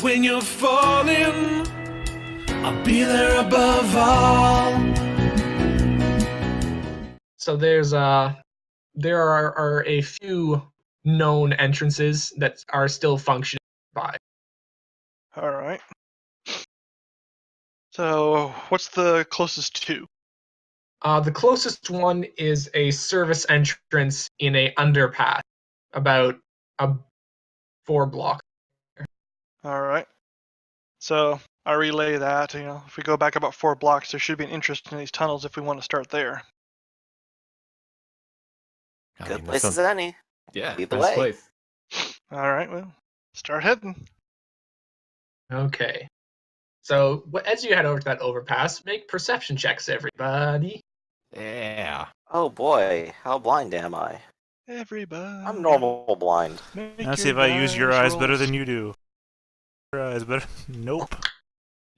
When you're falling, I'll be there above all. So there are a few known entrances that are still functioning by. All right. So, what's the closest to? The closest one is a service entrance in a underpass, about a 4 block. All right. So, I relay that. If we go back about 4 blocks, there should be an interest in these tunnels if we want to start there. Good place as any. Yeah, Lead the best way. place. All right. Well, start heading. Okay. So as you head over to that overpass, make perception checks, everybody. Yeah. Oh boy, how blind am I? Everybody. I'm normal blind. Now see if I use your eyes better than you do. Your eyes better. Nope.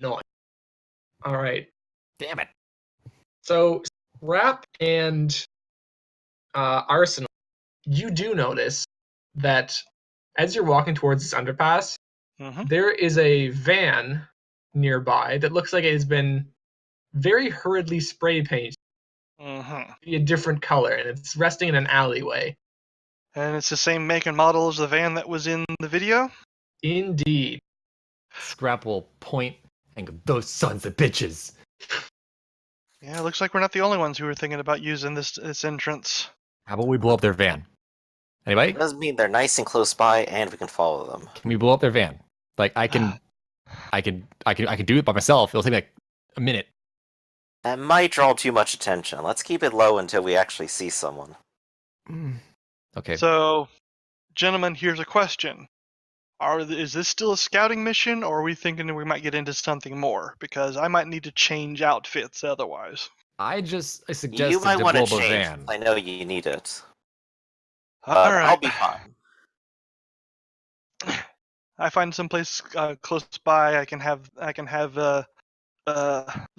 No. All right. Damn it. So Rap and Arsenal, you do notice that as you're walking towards this underpass, there is a van nearby that looks like it has been very hurriedly spray painted. A different color, and it's resting in an alleyway. And it's the same make and model as the van that was in the video? Indeed. Scrap will point and go, those sons of bitches. Yeah, it looks like we're not the only ones who are thinking about using this entrance. How about we blow up their van? Anybody? It doesn't mean they're nice and close by, and we can follow them. Can we blow up their van? Like I can do it by myself. It'll take like a minute. That might draw too much attention. Let's keep it low until we actually see someone. Okay. So, gentlemen, here's a question. Is this still a scouting mission, or are we thinking that we might get into something more? Because I might need to change outfits otherwise. I suggest You might to want blow to up a change. van. I know you need it. All right. I'll be fine. I find someplace close by. I can have the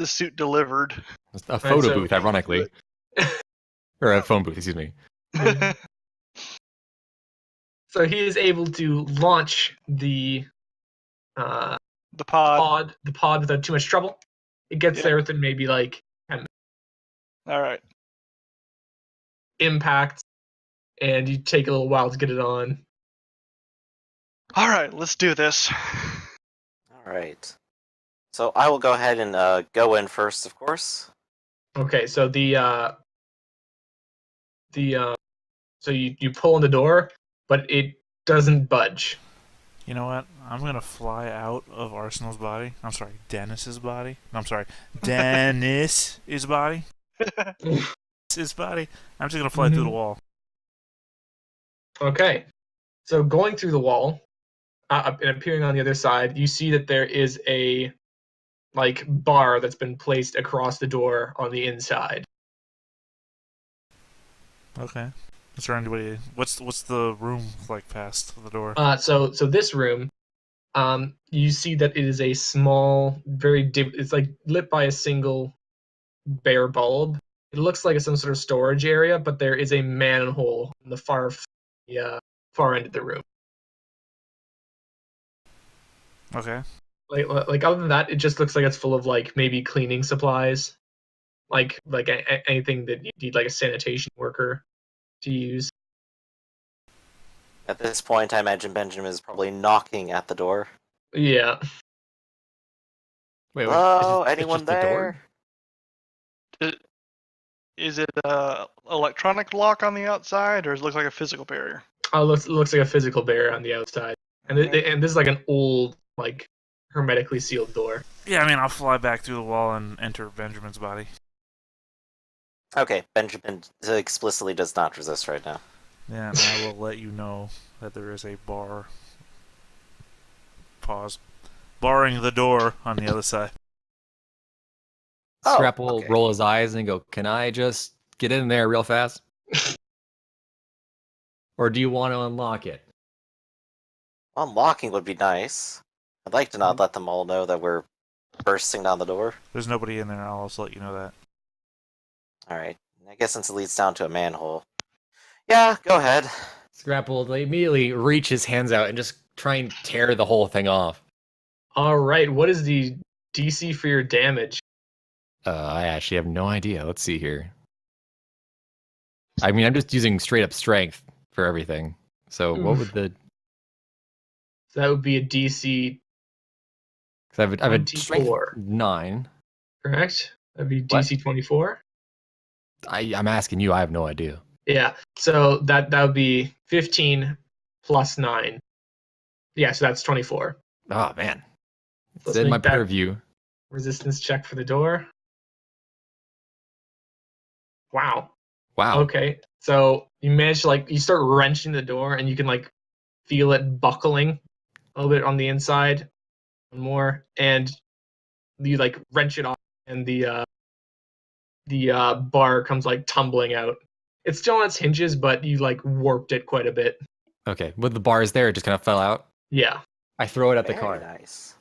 suit delivered. A photo booth, ironically. Or a phone booth, excuse me. So he is able to launch the pod without too much trouble. It gets there within maybe like 10 minutes. All right. Impact, and you take a little while to get it on. All right, let's do this. All right. So I will go ahead and go in first, of course. Okay, so so you pull on the door, but it doesn't budge. You know what? I'm gonna fly out of Arsenal's body. I'm sorry, Dennis's body. I'm sorry, Dennis's body. His body. I'm just gonna fly through the wall. Okay, so going through the wall and appearing on the other side, you see that there is a bar that's been placed across the door on the inside. Okay. Is there anybody? What's the room like past the door? So this room, you see that it is a small, it's like lit by a single bare bulb. It looks like it's some sort of storage area, but there is a manhole in the far end of the room. Okay. Like other than that, it just looks like it's full of maybe cleaning supplies, anything that you need like a sanitation worker to use. At this point, I imagine Benjamin is probably knocking at the door. Yeah. Wait, hello, it's anyone just the door? there? Is it a electronic lock on the outside, or does it look like a physical barrier? Oh, it looks like a physical barrier on the outside, and and this is like an old hermetically sealed door. Yeah, I mean, I'll fly back through the wall and enter Benjamin's body. Okay, Benjamin explicitly does not resist right now. Yeah, and I will let you know that there is a bar. Pause. Barring the door on the other side. Scrap will roll his eyes and go, "Can I just get in there real fast?" Or do you want to unlock it? Unlocking would be nice. I'd like to not let them all know that we're bursting down the door. There's nobody in there. I'll also let you know that. Alright. I guess since it leads down to a manhole. Yeah, go ahead. Scrap will immediately reach his hands out and just try and tear the whole thing off. All right. What is the DC for your damage? I actually have no idea. Let's see here. I mean, I'm just using straight up strength for everything. So what would the? So that would be a DC. Because I have a strength 24. 9. Correct. That'd be What? DC 24. I'm asking you. I have no idea. Yeah. So that would be 15 plus 9. Yeah. So that's 24. Oh man, it's Let's in my make that purview. resistance check for the door. Wow. Wow. Okay. So you manage to you start wrenching the door and you can feel it buckling a little bit on the inside more, and you wrench it off and the bar comes tumbling out. It's still on its hinges, but you warped it quite a bit. Okay. With the bars there, it just kind of fell out. Yeah. I throw it at the Very car. nice.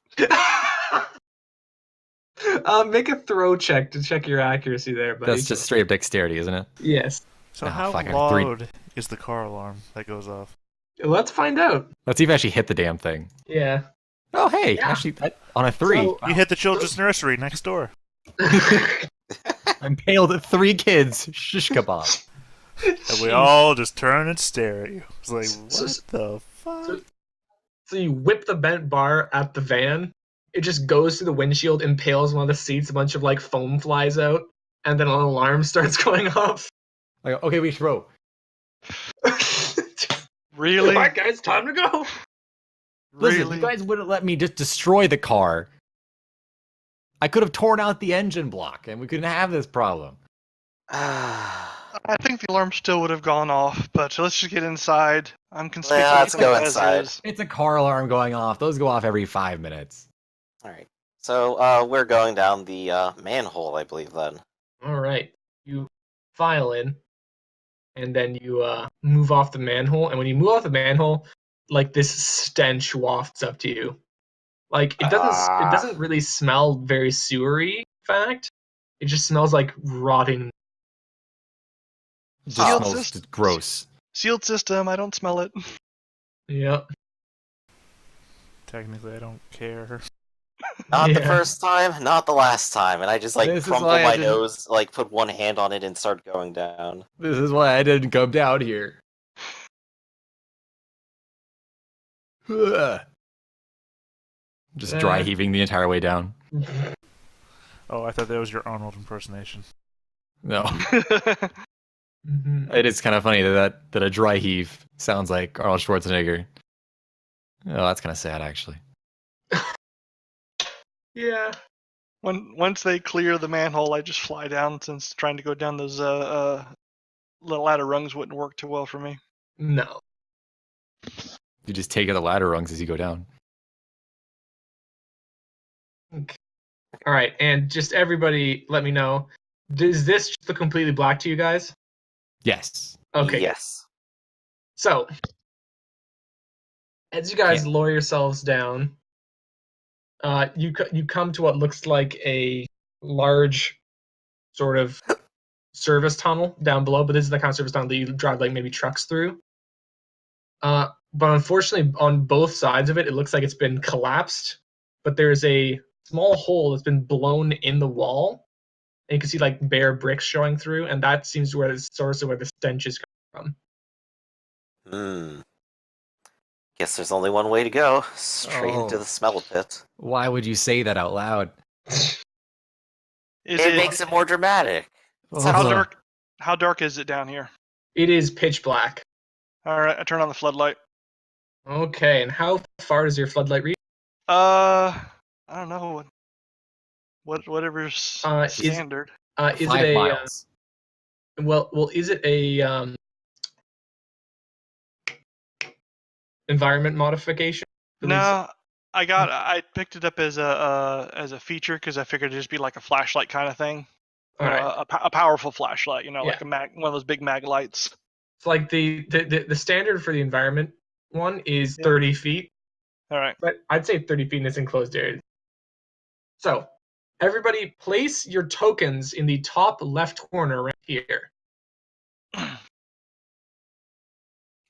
Make a throw check to check your accuracy there, buddy. That's just straight up dexterity, isn't it? Yes. So Oh, how fuck, I got 3. loud is the car alarm that goes off? Let's find out. Let's see if I actually hit the damn thing. Yeah. Oh, hey, Yeah. actually, on a 3. So- You hit the children's nursery next door. I'm impaled at 3 kids. Shish kebab. And we all just turn and stare at you. It's like, So- what the fuck? So you whip the bent bar at the van. It just goes through the windshield, impales one of the seats. A bunch of foam flies out, and then an alarm starts going off. Like, okay, we should row. Really? All right, guys, time to go. Listen, Really? you guys wouldn't let me just destroy the car. I could have torn out the engine block, and we couldn't have this problem. I think the alarm still would have gone off, but let's just get inside. I'm conspicuous. Yeah, let's go as inside. is. It's a car alarm going off. Those go off every 5 minutes. All right. So we're going down the manhole, I believe. Then. All right, you file in, and then you move off the manhole. And when you move off the manhole, this stench wafts up to you. It doesn't really smell very sewery. In fact, it just smells like rotting. It just Sealed smells system. just gross. Sealed system. I don't smell it. Yep. Technically, I don't care. Not the Yeah. first time, not the last time, and I just This is crumple why I my didn't- nose, put one hand on it and start going down. This is why I didn't come down here. Ugh. Just dry heaving the entire way down. Oh, I thought that was your Arnold impersonation. No. Mhm. It is kind of funny that a dry heave sounds like Arnold Schwarzenegger. Oh, that's kind of sad, actually. Yeah. Once they clear the manhole, I just fly down, since trying to go down those little ladder rungs wouldn't work too well for me. No. You just take out the ladder rungs as you go down. Okay. All right, and just everybody, let me know. Is this just look completely black to you guys? Yes. Okay. Yes. So, as you guys lower yourselves down, you come to what looks like a large sort of service tunnel down below, but this is the kind of service tunnel that you drive maybe trucks through. But unfortunately, on both sides of it, it looks like it's been collapsed. But there's a small hole that's been blown in the wall, and you can see bare bricks showing through, and that seems where the source of where the stench is coming from. Guess there's only one way to go. Straight into Oh. the smell pit. Why would you say that out loud? Is It makes it more dramatic. Ugh. How dark is it down here? It is pitch black. All right, I turn on the floodlight. Okay, and how far does your floodlight reach? I don't know. Whatever's Is- standard. Is 5 it a miles. well? Is it a environment modification? for these? No, I picked it up as a feature because I figured it'd just be like a flashlight kind of thing. All right. A powerful flashlight, like Yeah. one of those big mag lights. It's the standard for the environment one is Yeah. 30 feet, All right. but I'd say 30 feet in this enclosed area. So, everybody place your tokens in the top left corner right here.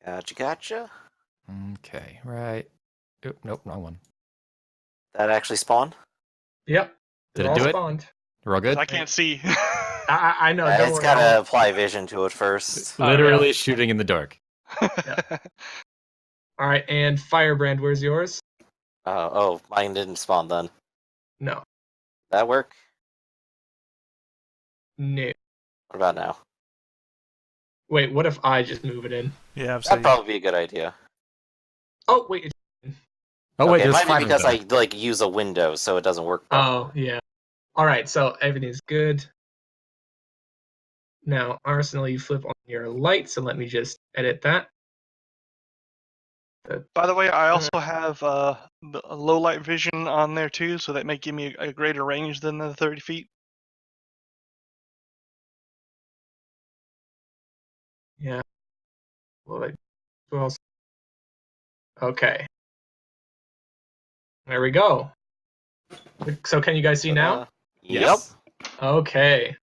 Gotcha. Okay, right. Oop, nope, wrong one. That actually spawned? Yep. Did They're it all do it? spawned. We're all good? I can't see. I know. Don't It's worry. gotta apply vision to it first. Literally shooting in the dark. All right, and Firebrand, where's yours? Oh, mine didn't spawn then. No. That work? No. What about now? Wait, what if I just move it in? Yeah, I've That'd seen. probably be a good idea. Oh, wait. Oh wait, Okay, it there's might be five because of them. I use a window, so it doesn't work. Oh, yeah. All right, so everything's good. Now, Arsenal, you flip on your lights, and let me just edit that. By the way, I also have the low light vision on there too, so that may give me a greater range than the 30 feet. Yeah. Well, okay. There we go. So can you guys see now? Yes. Okay.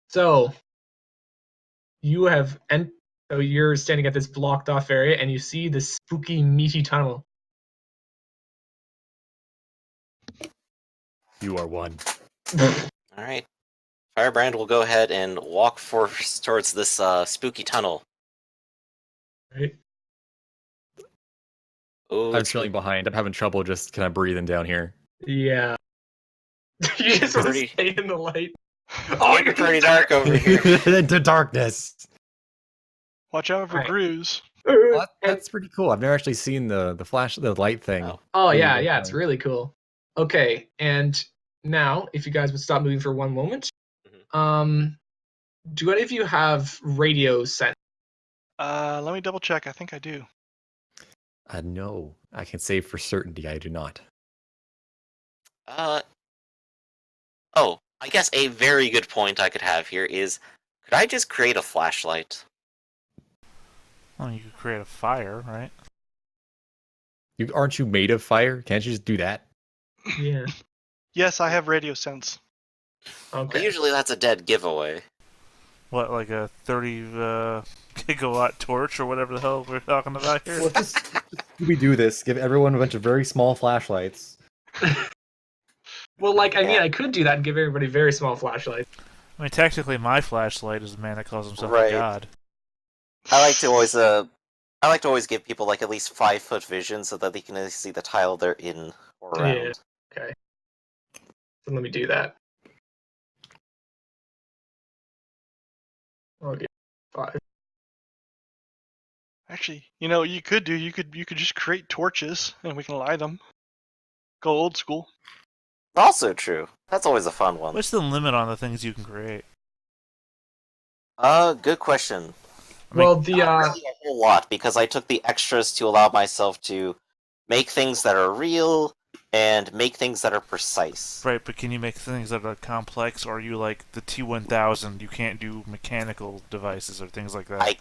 So so you're standing at this blocked off area and you see this spooky meaty tunnel. You are one. Alright. Firebrand will go ahead and walk towards this spooky tunnel. Right? Ooh, I'm trailing behind. I'm having trouble just kind of breathing down here. Yeah. You just want to stay in the light. Oh, you're pretty dark over here. Into darkness. Watch out for Right. grooves. Well, that's pretty cool. I've never actually seen the light thing. Oh yeah, it's really cool. Okay, and now if you guys would stop moving for one moment, do any of you have radio sense? Let me double check. I think I do. No, I can say for certainty I do not. Oh, I guess a very good point I could have here is, could I just create a flashlight? Well, you could create a fire, right? Aren't you made of fire? Can't you just do that? Yeah. Yes, I have radio sense. Okay. Well, usually that's a dead giveaway. What, like a 30 gigawatt torch or whatever the hell we're talking about here? We do this. Give everyone a bunch of very small flashlights. Well, I could do that and give everybody very small flashlights. I mean, technically, my flashlight is a man that calls himself Right. a god. I like to always give people like at least 5-foot vision so that they can at least see the tile they're in or around. Yeah. Okay. So let me do that. Okay. 5. Actually, you could just create torches and we can light them. Go old school. Also true. That's always a fun one. What's the limit on the things you can create? Good question. Well, Not really a whole lot, because I took the extras to allow myself to make things that are real and make things that are precise. Right, but can you make things that are complex, or are you like the T-1000, you can't do mechanical devices or things like that?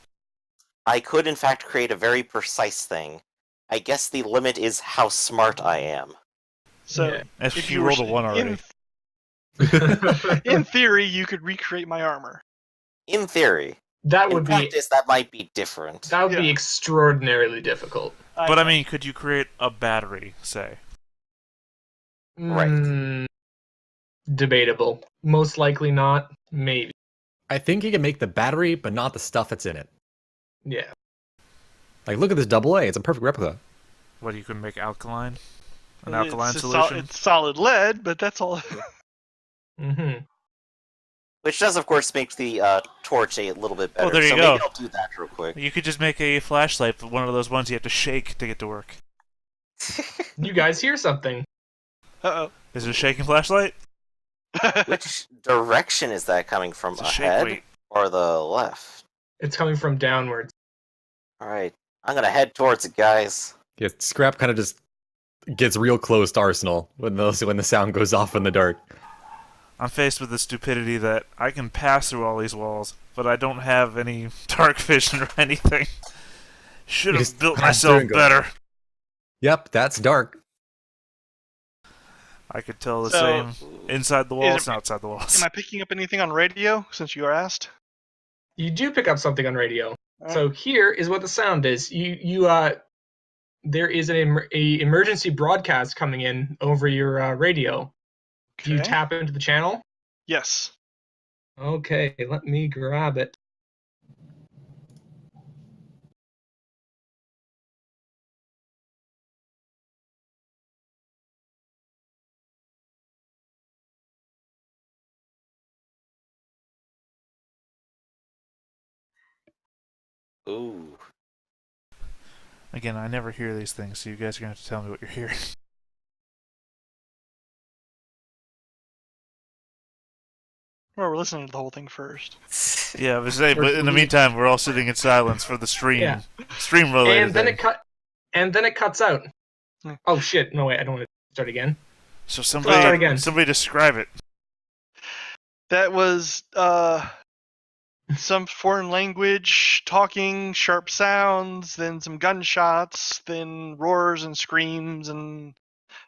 I could in fact create a very precise thing. I guess the limit is how smart I am. So Yeah. If you rolled a 1 already. In theory, you could recreate my armor. In theory. that In would be practice, that might be different. be extraordinarily difficult. But I mean, could you create a battery, say? Right. Debatable. Most likely not. Maybe. I think you can make the battery, but not the stuff that's in it. Yeah. Like, look at this AA. It's a perfect replica. What, you can make alkaline? An It's alkaline a solution? it's solid lead, but that's all. Mm-hmm. Which does, of course, make the torch a little bit better. Oh, there you so go. maybe I'll do that real quick. You could just make a flashlight, but one of those ones you have to shake to get to work. You guys hear something? Uh Is it a shaking flashlight? oh. Which direction is that coming from? It's a shake Ahead weight. or the left? It's coming from downwards. Alright, I'm gonna head towards it, guys. Yeah, Scrap kind of just gets real close to Arsenal when the sound goes off in the dark. I'm faced with the stupidity that I can pass through all these walls, but I don't have any dark vision or anything. Should You have just built pass through myself and go. better. Yep, that's dark. I could tell the So, same inside the walls is and outside the walls. Am I picking up anything on radio, since you are asked? You do pick up something on radio. Alright. So here is what the sound is. You there is a emergency broadcast coming in over your radio. Do you Okay. tap into the channel? Yes. Okay, let me grab it. Ooh. Again, I never hear these things, so you guys are going to have to tell me what you're hearing. Well, we're listening to the whole thing first. Yeah, I was saying, but in the meantime, we're all sitting in silence for the stream. Yeah. Stream related And then thing. and then it cuts out. Hmm. Oh shit! No wait, I don't want to start again. So Start again. somebody describe it. That was some foreign language, talking, sharp sounds, then some gunshots, then roars and screams, and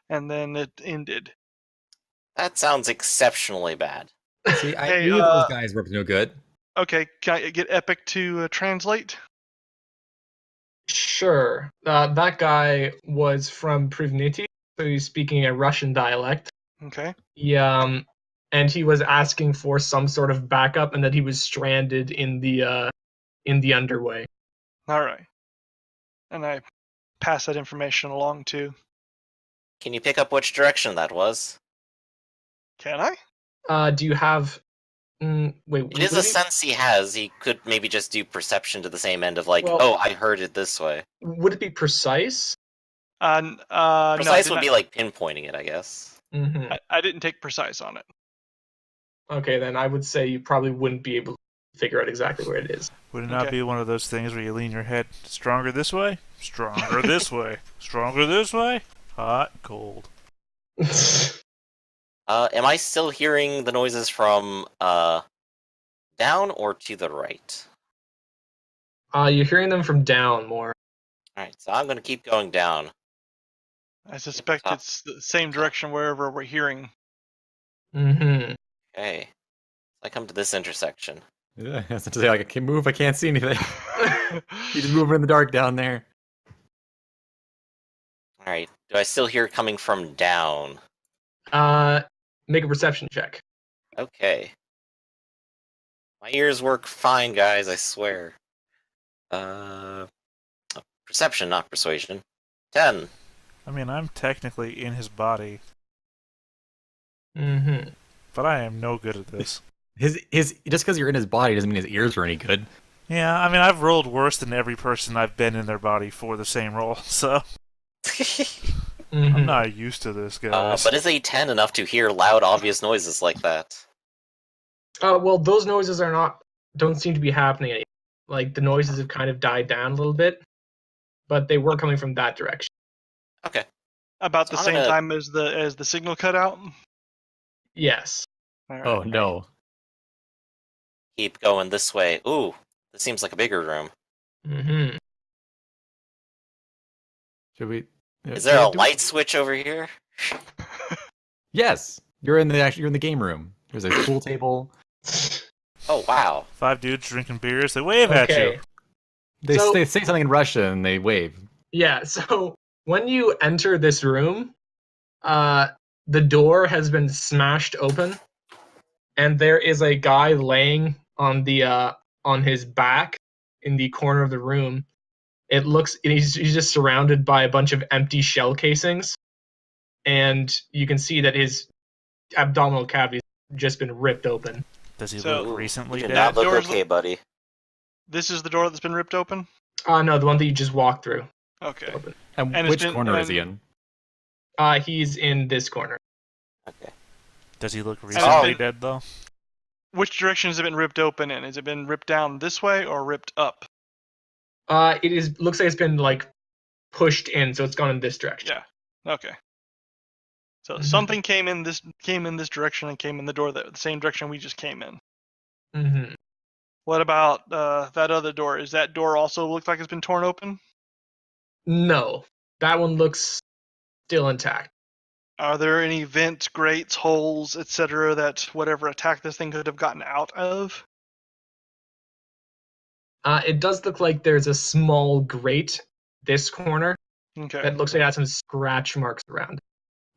then it ended. That sounds exceptionally bad. See, I Hey, knew those guys were up to no good. Okay, can I get Epic to translate? Sure. That guy was from Privnity, so he's speaking a Russian dialect. Okay. Yeah, and he was asking for some sort of backup, and that he was stranded in the underway. All right. And I pass that information along too. Can you pick up which direction that was? Can I? Do you have? Wait. It is a sense he has. He could maybe just do perception to the same end of like, Well- oh, I heard it this way. Would it be precise? No, I Precise did would not- be like pinpointing it, I guess. Mm-hmm. I didn't take precise on it. Okay, then I would say you probably wouldn't be able to figure out exactly where it is. Would it not Okay. be one of those things where you lean your head stronger this way, stronger this way, stronger this way, hot, cold? Am I still hearing the noises from down or to the right? You're hearing them from down more. Alright, so I'm gonna keep going down. I suspect Top. it's the same direction wherever we're hearing. Mm-hmm. Okay. I come to this intersection. Yeah, I was to say, like, I can't move, I can't see anything. You just moving in the dark down there. Alright, do I still hear it coming from down? Make a perception check. Okay. My ears work fine, guys, I swear. Perception, not persuasion. 10. I mean, I'm technically in his body, Mm-hmm. but I am no good at this. His just because you're in his body doesn't mean his ears are any good. Yeah, I mean, I've rolled worse than every person I've been in their body for the same roll, so Mm-hmm. I'm not used to this, guys. But is a 10 enough to hear loud, obvious noises like that? Well, those noises don't seem to be happening anymore. Like, the noises have kind of died down a little bit, but they were coming from that direction. Okay. About the So I'm same gonna- time as the signal cut out. Yes. All right. Oh no. Keep going this way. Ooh, this seems like a bigger room. Mm-hmm. Should we? Is there a do- light switch over here? Yes. You're in the game room. There's a pool table. Oh, wow. 5 dudes drinking beers, they wave at Okay. you. They So- say something in Russian and they wave. Yeah, so when you enter this room, the door has been smashed open, and there is a guy laying on his back in the corner of the room. He's just surrounded by a bunch of empty shell casings, and you can see that his abdominal cavity's just been ripped open. Does he So- look Ooh, recently you do dead? not look Doors okay, buddy. This is the door that's been ripped open. No, the one that you just walked through. Okay. Open. And And it's which been- corner is he and- in? He's in this corner. Okay. Does he look it's recently been- dead, though? Which direction has it been ripped open in? Has it been ripped down this way or ripped up? Looks like it's been like pushed in, so it's gone in this direction. Yeah. Okay. So Mhm. something came in this direction and came in the door the same direction we just came in. Mm-hmm. What about that other door? Is that door also looked like it's been torn open? No, that one looks still intact. Are there any vents, grates, holes, etc. that whatever attack this thing could have gotten out of? It does look like there's a small grate this corner, Okay. that looks like it has some scratch marks around.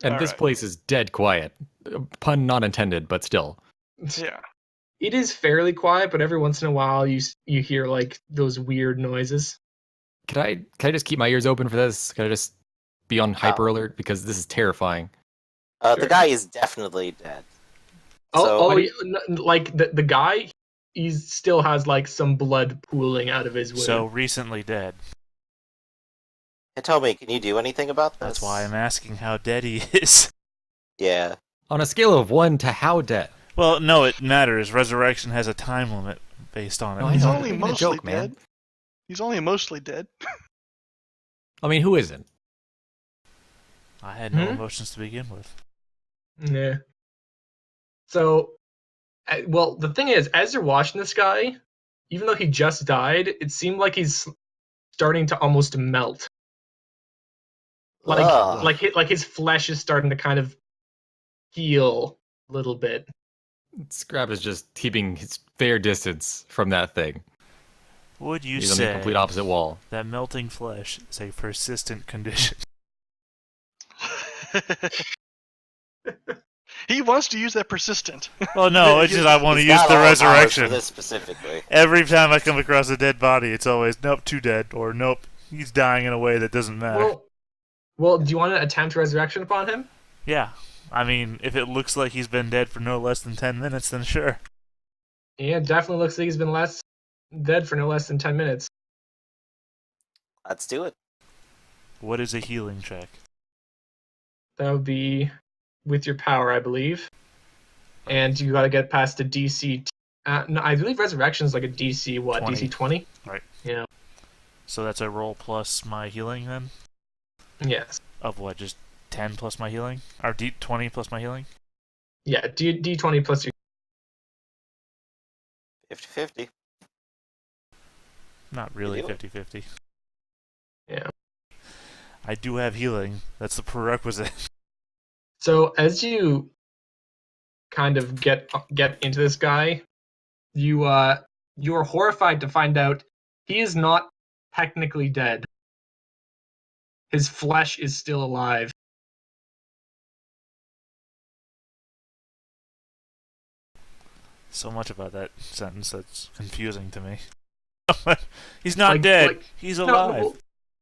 And this Alright. place is dead quiet. Pun not intended, but still. Yeah. It is fairly quiet, but every once in a while you hear like those weird noises. Can I just keep my ears open for this? Can I just be on hyper alert because this is terrifying? Sure. The guy is definitely dead. Yeah, like the guy, he still has like some blood pooling out of his wound. So recently dead. Hitomi, can you do anything about this? That's why I'm asking how dead he is. Yeah. On a scale of 1 to how dead? Well, no, it matters. Resurrection has a time limit based on it. No, I He's know, only making a mostly joke, man. dead. He's only mostly dead. I mean, who isn't? I had no emotions to begin with. Yeah. So, well, the thing is, as you're watching this guy, even though he just died, it seemed like he's starting to almost melt. Ugh. Like his flesh is starting to kind of heal a little bit. Scrap is just keeping his fair distance from that thing. Would you He's on the say complete opposite wall. that melting flesh is a persistent condition? He wants to use that persistent. Well, no, it's just I want to He's use got the all the powers resurrection. for this specifically. Every time I come across a dead body, it's always, nope, too dead, or nope, he's dying in a way that doesn't matter. Well, do you want to attempt resurrection upon him? Yeah. I mean, if it looks like he's been dead for no less than 10 minutes, then sure. Yeah, it definitely looks like he's been dead for no less than 10 minutes. Let's do it. What is a healing check? That would be with your power, I believe. And you got to get past a DC. No, I believe resurrection is like a DC, what? 20. DC 20? Right. Yeah. So that's a roll plus my healing then? Yes. Of what, just 10 plus my healing? Or D20 plus my healing? Yeah, D20 plus your. 50-50. Not really You do it. 50-50. Yeah. I do have healing. That's the prerequisite. So as you kind of get into this guy, you are horrified to find out he is not technically dead. His flesh is still alive. So much about that sentence that's confusing to me. He's not dead. He's alive.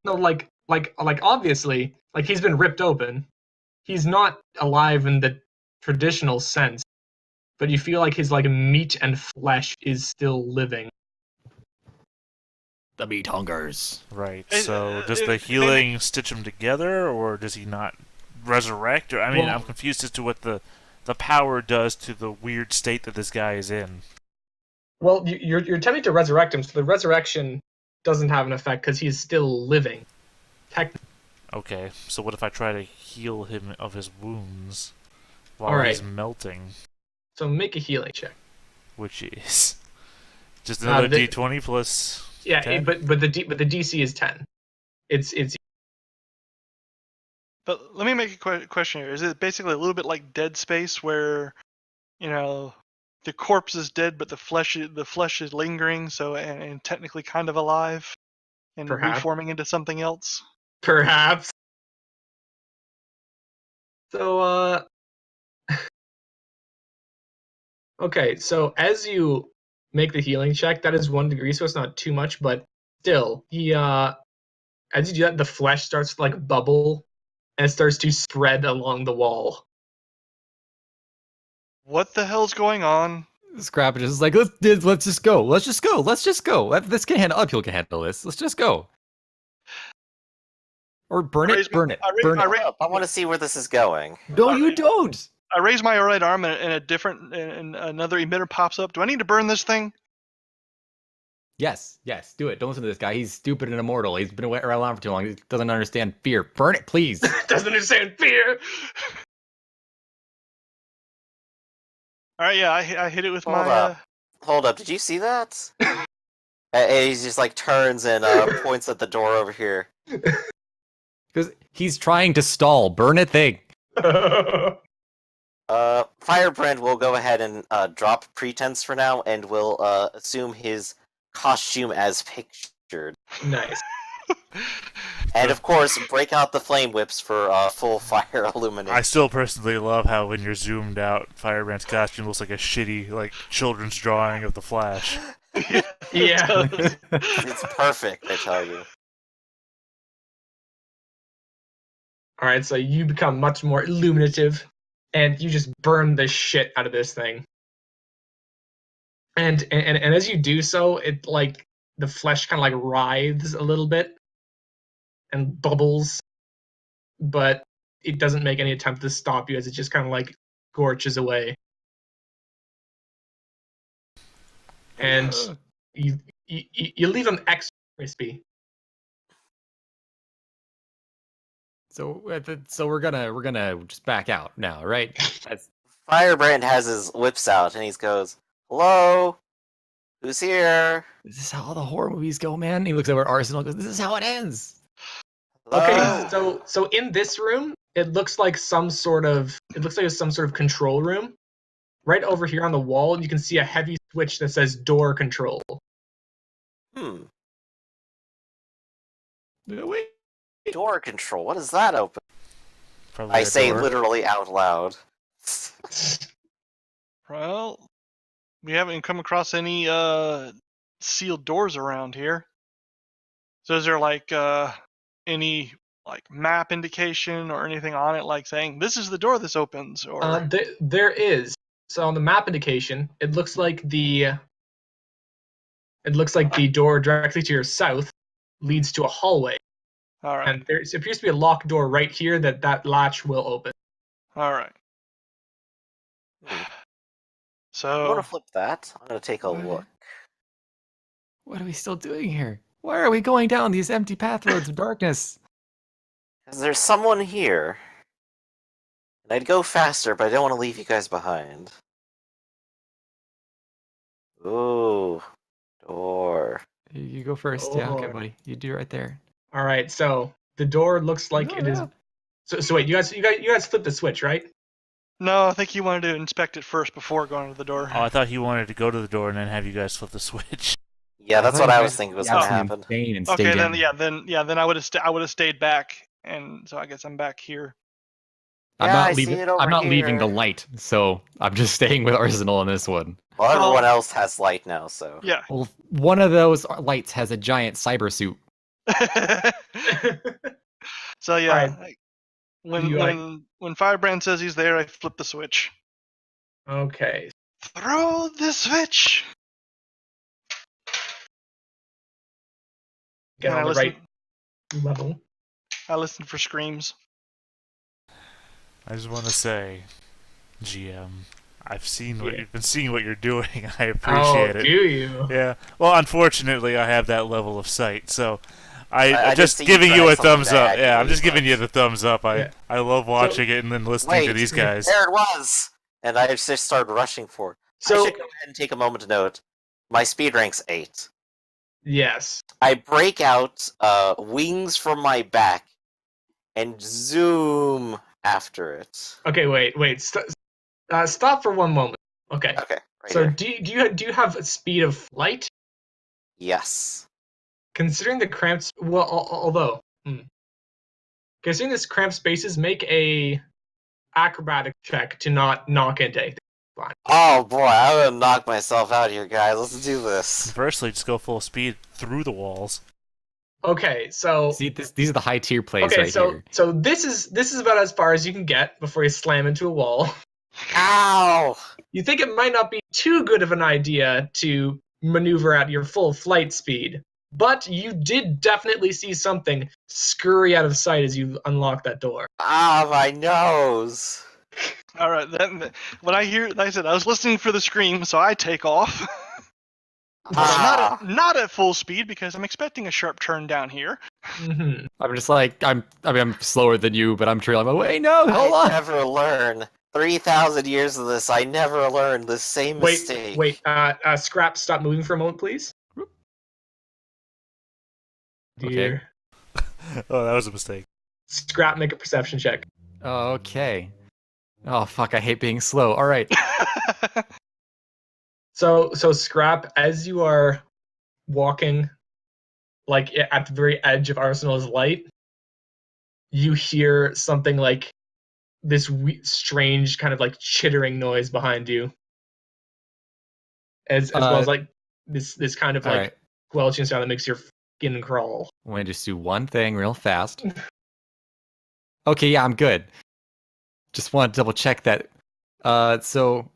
No, like obviously, like he's been ripped open. He's not alive in the traditional sense, but you feel like his like meat and flesh is still living. The meat hungers. Right. So does the healing stitch him together, or does he not resurrect? Or I'm confused as to what the power does to the weird state that this guy is in. Well, you're attempting to resurrect him, so the resurrection doesn't have an effect because he's still living. Okay, so what if I try to heal him of his wounds while he's melting? So make a healing check. Which is just another D20 plus. Yeah, 10? but the DC is 10. It's. But let me make a question here. Is it basically a little bit like Dead Space, where, you know, the corpse is dead, but the flesh is lingering, so and technically kind of alive, and reforming into something else? Perhaps. So, okay, so as you make the healing check, that is 1 degree, so it's not too much, but still, as you do that, the flesh starts to like bubble and starts to spread along the wall. What the hell's going on? Scrap is just like, let's just go. Let's just go. Let's just go. This can handle. Other people can handle this. Let's just go. Or burn it. Burn it. I want to see where this is going. No, you don't. I raise my right arm, and another emitter pops up. Do I need to burn this thing? Yes, do it. Don't listen to this guy. He's stupid and immortal. He's been around for too long. He doesn't understand fear. Burn it, please. Doesn't understand fear. All right, yeah, I hit it with my. Hold up. Did you see that? And he just like turns and points at the door over here. Because he's trying to stall. Burn a thing. Firebrand will go ahead and drop pretense for now, and will assume his costume as pictured. Nice. And of course, break out the flame whips for full fire illumination. I still personally love how when you're zoomed out, Firebrand's costume looks like a shitty, like, children's drawing of the Flash. Yeah. It's perfect, I tell you. All right, so you become much more illuminative, and you just burn the shit out of this thing. And as you do so, it like the flesh kind of like writhes a little bit and bubbles, but it doesn't make any attempt to stop you as it just kind of like scorches away. And you leave them extra crispy. So we're gonna just back out now, right? Firebrand has his whips out and he goes, "Hello, who's here?" This is how all the horror movies go, man. He looks over at Arsenal and goes, "This is how it ends." Hello? Okay, so in this room, it looks like some sort of control room. Right over here on the wall, you can see a heavy switch that says door control. Wait. Door control. What does that open? Probably I a say door. literally out loud. Well, we haven't come across any sealed doors around here. So is there like any like map indication or anything on it, like saying this is the door this opens? Or There is. So on the map indication, it looks like the door directly to your south leads to a hallway. all right, And there appears to be a locked door right here that latch will open. all right. I want So to flip that. I'm going to take a look. What are we still doing here? Why are we going down these empty pathroads of darkness? Because there's someone here. And I'd go faster, but I don't want to leave you guys behind. Ooh, door. You go first. Yeah, okay, Door. buddy. You do right there. All right, so the door looks like it is. So wait, you guys flipped the switch, right? no, I think you wanted to inspect it first before going to the door. Oh, I thought he wanted to go to the door and then have you guys flip the switch. Yeah, that's what I was thinking was going to happen. Insane and Okay, stay then down. then I would have stayed back, and so I guess I'm back here. I'm Yeah, not I see leaving. it over I'm not leaving the here. light, so I'm just staying with Arsenal on this one. Well, everyone else has light now, so. Yeah. Well, one of those lights has a giant cyber suit. So yeah, Alright. when Firebrand says he's there, I flip the switch. Okay. Throw the switch. Get And on the right level. I listen for screams. I just want to say, GM, I've seen what you've been seeing what you're doing. I appreciate it. Do you? Yeah. Well, unfortunately, I have that level of sight, so I'm I just just see giving you you try a thumbs something up. bad, Yeah, you I'm just lose giving you much. the thumbs up. Yeah. I love watching it and then listening to Wait, these guys. there it was! And I just started rushing for it. So I should go ahead and take a moment to note, my speed rank's 8. yes. I break out wings from my back and zoom after it. Okay. Wait. Stop for one moment. Okay. Okay, right So here. do you have a speed of flight? Yes. Considering the cramped, considering this cramped spaces, make a acrobatic check to not knock into anything. Fine. Oh boy, I'm gonna knock myself out here, guys. Let's do this. Conversely, just go full speed through the walls. Okay, so See, these are the high tier plays okay, right so here. so this is about as far as you can get before you slam into a wall. Ow! You think it might not be too good of an idea to maneuver at your full flight speed, but you did definitely see something scurry out of sight as you unlock that door. Ah, my nose! All right, then when I hear, like I said, I was listening for the scream, so I take off. Ah. Not at full speed because I'm expecting a sharp turn down here. Mm-hmm. I'm just like I'm slower than you, but I'm trailing my way. No, hold I on. never learn. 3,000 years of this, I never learned the same mistake. Wait, Scrap, stop moving for a moment, please. Okay. Dear. Oh, that was a mistake. Scrap, make a perception check. Okay. Oh fuck! I hate being slow. All right. So Scrap, as you are walking, like at the very edge of Arsenal's light, you hear something like this strange kind of like chittering noise behind you, as well as like this kind of like right. squelching sound that makes your skin crawl. I'm going to just do one thing real fast. Okay, yeah, I'm good. Just want to double check that. So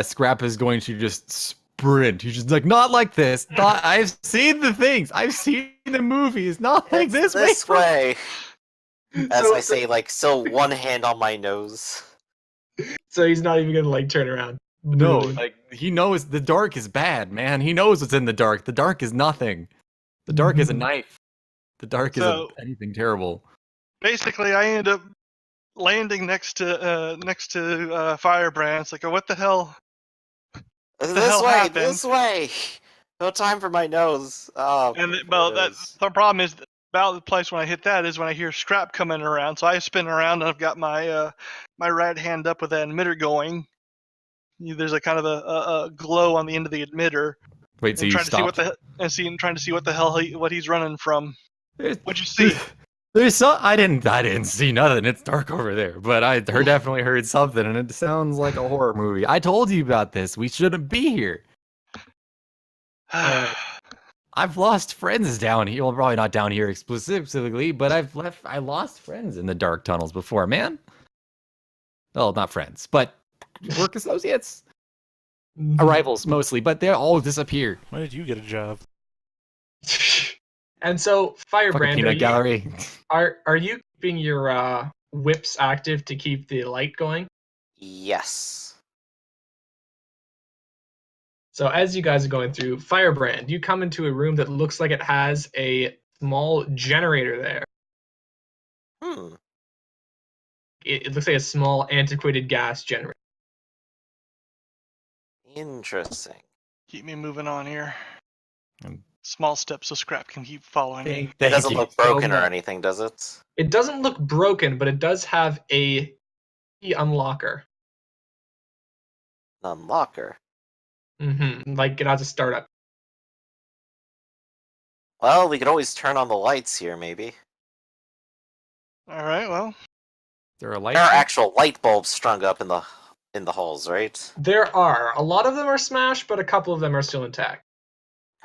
Scrap is going to just sprint. He's just like, not like this. Not. I've seen the things. I've seen the movies. Not like It's this. this way. As So- I say, like, so one hand on my nose. So he's not even gonna like turn around. No, Really. like he knows the dark is bad, man. He knows what's in the dark. The dark is nothing. The dark is a knife. The dark So- isn't anything terrible. Basically, I ended up landing next to Firebrand. It's like, oh, what the hell? This hell way, happened? this way. No time for my nose. Oh, And well, that's the problem is about the place when I hit that is when I hear Scrap coming around. So I spin around and I've got my my right hand up with that emitter going. There's a kind of a glow on the end of the emitter. Wait, so And you trying to see what stopped? trying to see what the hell what he's running from. There's- What'd you see? There's so I didn't see nothing. It's dark over there, but I definitely heard something, and it sounds like a horror movie. I told you about this. We shouldn't be here. I've lost friends down here. Well, probably not down here specifically, but I lost friends in the dark tunnels before, man. Well, not friends, but work associates, rivals mostly, but they all disappear. When did you get a job? And so, Fucking Firebrand, peanut gallery. are you keeping your whips active to keep the light going? yes. So as you guys are going through, Firebrand, you come into a room that looks like it has a small generator there. Hmm. It looks like a small antiquated gas generator. Interesting. Keep me moving on here. Um, Small steps so Scrap can keep following me. It doesn't you look so broken or much. anything, does it? It doesn't look broken, but it does have a key unlocker. An unlocker. Like it has a startup. Well, we could always turn on the lights here, maybe. All right, well, There are lights. There are there? actual light bulbs strung up in the halls, right? There are. A lot of them are smashed, but a couple of them are still intact.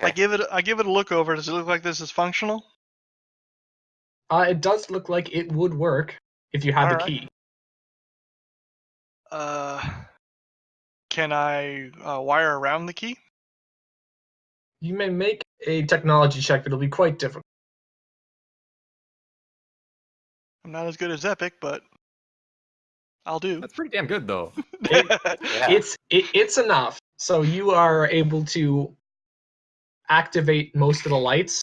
I Okay. give it a look over. Does it look like this is functional? It does look like it would work if you had the Alright. key. Can I wire around the key? You may make a technology check, but it'll be quite difficult. I'm not as good as Epic, but I'll do. That's pretty damn good, though. Yeah. It's enough. So you are able to activate most of the lights.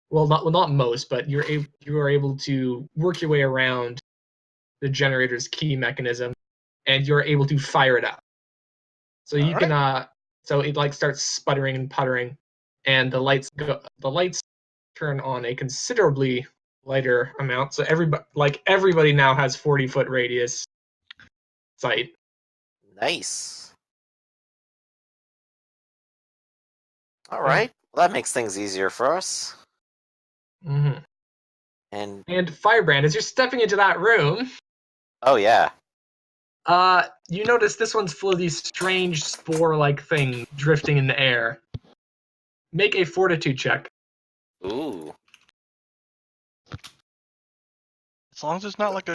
Well, not most, but you are able to work your way around the generator's key mechanism, and you're able to fire it up. So you can so it like starts sputtering and puttering, and the lights turn on a considerably lighter amount. So everybody now has 40-foot radius sight. Nice. All right. Well, that makes things easier for us. Mm-hmm. And Firebrand, as you're stepping into that room, oh yeah. you notice this one's full of these strange spore-like things drifting in the air. Make a fortitude check. Ooh. As long as it's not like a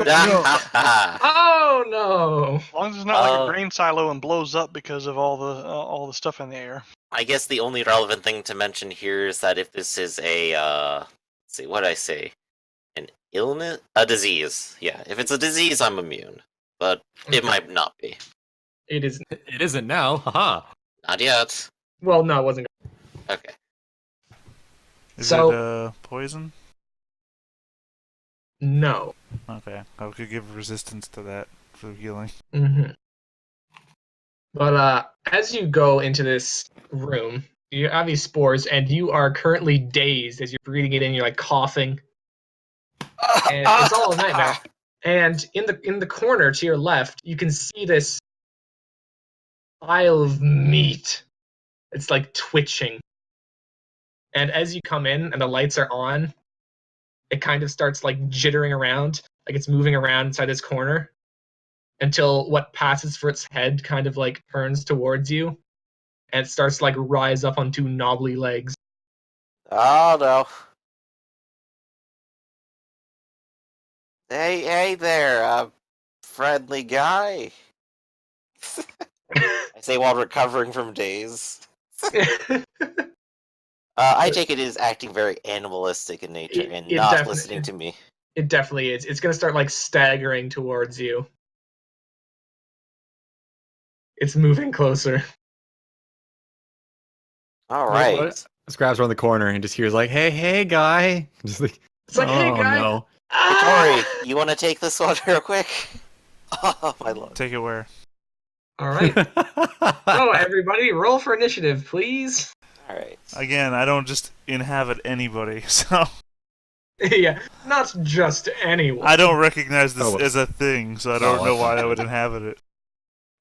Oh no! as long as it's not like a grain silo and blows up because of all the stuff in the air. I guess the only relevant thing to mention here is that if this is a let's see, what did I say? An illness, a disease. Yeah, if it's a disease, I'm immune, but it might not be. It is. It isn't now. Haha. Not yet. Well, no, it wasn't. Okay. Is So- it poison? No. Okay, I could give resistance to that for healing. Mm-hmm. But as you go into this room, you have these spores, and you are currently dazed as you're breathing it in. You're like coughing, and it's all a nightmare. And in the corner to your left, you can see this pile of meat. It's like twitching. And as you come in and the lights are on, it kind of starts like jittering around, like it's moving around inside this corner until what passes for its head kind of like turns towards you and it starts to like rise up on two knobbly legs. Oh no. Hey there, friendly guy. I say while recovering from daze. I take it is acting very animalistic in nature and not listening to me. It definitely is. It's going to start like staggering towards you. It's moving closer. All right. Scraps around the corner and just hears like, "Hey, guy!" Just like, it's like, "Hey, guy!" No. Hey, Tori, you want to take this one real quick? Oh my lord. Take it where? All right. So everybody, roll for initiative, please. All right. Again, I don't just inhabit anybody, so Yeah, not just anyone. I don't recognize this as a thing, so I don't know why I would inhabit it.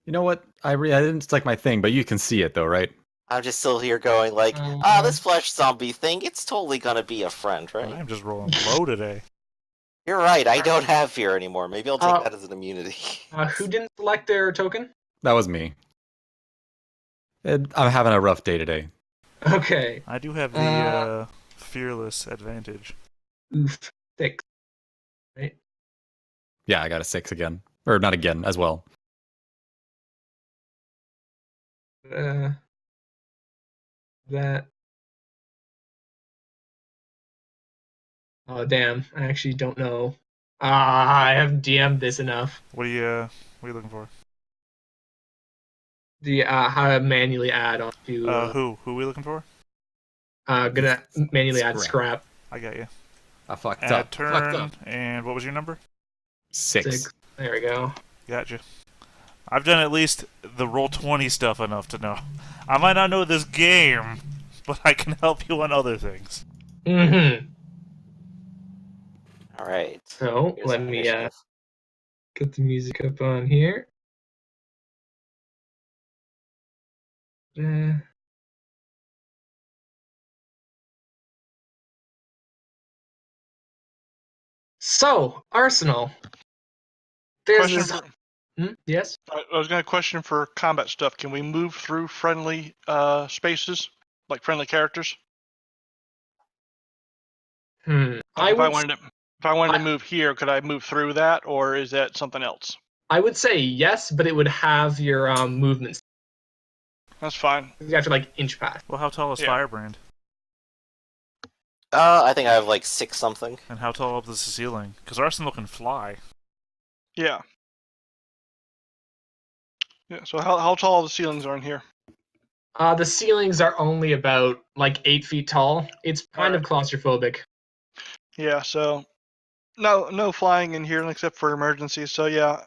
You know what? I didn't like my thing, but you can see it though, right? I'm just still here going like, this flesh zombie thing, it's totally gonna be a friend, right? I'm just rolling low today. You're right, I don't have fear anymore. Maybe I'll take that as an immunity. Who didn't select their token? That was me. I'm having a rough day today. Okay. I do have the fearless advantage. Oof. 6. Right? Yeah, I got a 6 again. Or not again, as well. That. Oh, damn. I actually don't know. I haven't DM'd this enough. What are you looking for? The how to manually add on to who are we looking for? Gonna manually add scrap. I got you. I fucked add up. Turn, fucked up. And what was your number? 6. There we go. Gotcha. I've done at least the Roll20 stuff enough to know. I might not know this game, but I can help you on other things. Mm-hmm. All right. So let me get the music up on here. So Arsenal. There's this. Yes. I was going to question for combat stuff. Can we move through friendly spaces, like friendly characters? If I wanted to move here, could I move through that, or is that something else? I would say yes, but it would have your movements. That's fine. You have to like inch past. Well, how tall is Firebrand? I think I have like 6 something. And how tall up is the ceiling? Because Arsenal can fly. Yeah. Yeah. So how tall the ceilings are in here? The ceilings are only about like 8 feet tall. It's kind of claustrophobic. Yeah. So no flying in here except for emergencies. So yeah,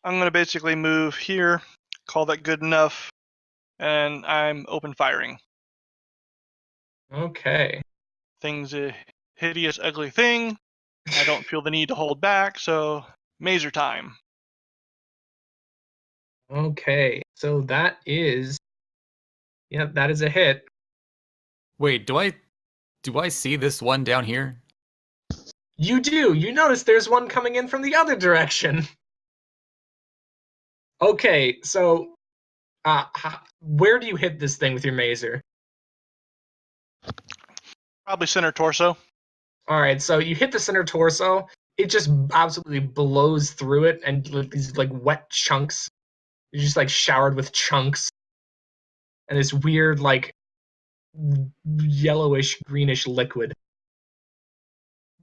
I'm gonna basically move here. Call that good enough, and I'm open firing. Okay. Thing's a hideous, ugly thing. I don't feel the need to hold back, so mazer time. Okay, so that is, that is a hit. Wait, do I see this one down here? You do. You notice there's one coming in from the other direction. Okay, so where do you hit this thing with your mazer? Probably center torso. All right, so you hit the center torso. It just absolutely blows through it, and these like wet chunks. You're just like showered with chunks, and this weird like yellowish greenish liquid.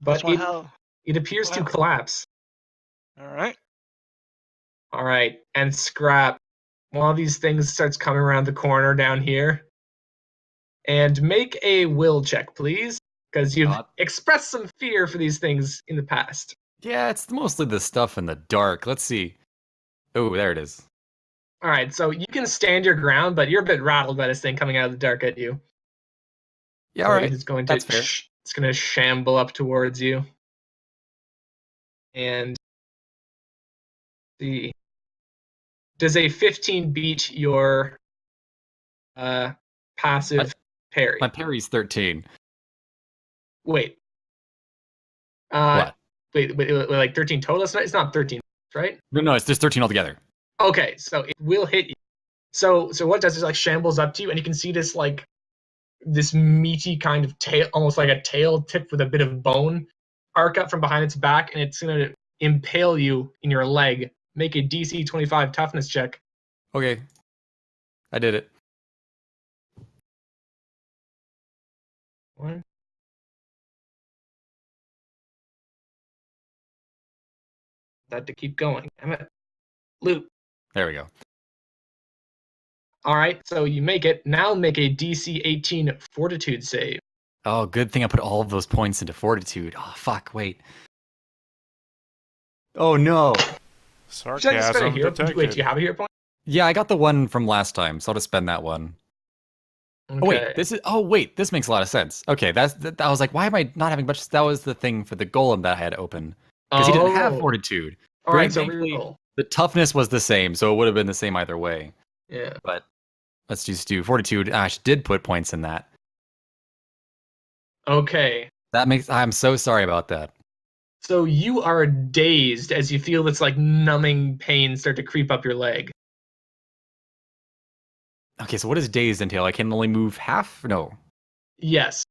But it appears to collapse. All right, and Scrap. One of these things starts coming around the corner down here. And make a will check, please, because you've expressed some fear for these things in the past. Yeah, it's mostly the stuff in the dark. Let's see. Oh, there it is. All right, so you can stand your ground, but you're a bit rattled by this thing coming out of the dark at you. Yeah, all right. It's going to, it's going to shamble up towards you. And see. Does a 15 beat your passive parry? My parry's 13. Wait. What? Wait, like 13 total? It's not 13, right? No, it's just 13 altogether. Okay, so it will hit you. So what it does is like shambles up to you, and you can see this like this meaty kind of tail, almost like a tail tipped with a bit of bone, arc up from behind its back, and it's gonna impale you in your leg. Make a DC 25 toughness check. Okay. I did it. One. That to keep going. Damn it. Loot. There we go. All right, so you make it. Now make a DC 18 Fortitude save. Oh, good thing I put all of those points into Fortitude. Oh, fuck, wait. Oh, no. Should I just spend a Sarcasm hero? detected. Wait, do you have a hero point? Yeah, I got the one from last time, so I'll just spend that one. Okay. Oh, wait, this makes a lot of sense. Okay, I was like, why am I not having much? That was the thing for the golem that I had open. Because he didn't have Fortitude. All right, so Thankfully, reroll. the toughness was the same, so it would have been the same either way. Yeah. But let's just do Fortitude. Ash did put points in that. Okay. I'm so sorry about that. So you are dazed as you feel this like numbing pain start to creep up your leg. Okay, so what does dazed entail? I can only move half? No. Yes.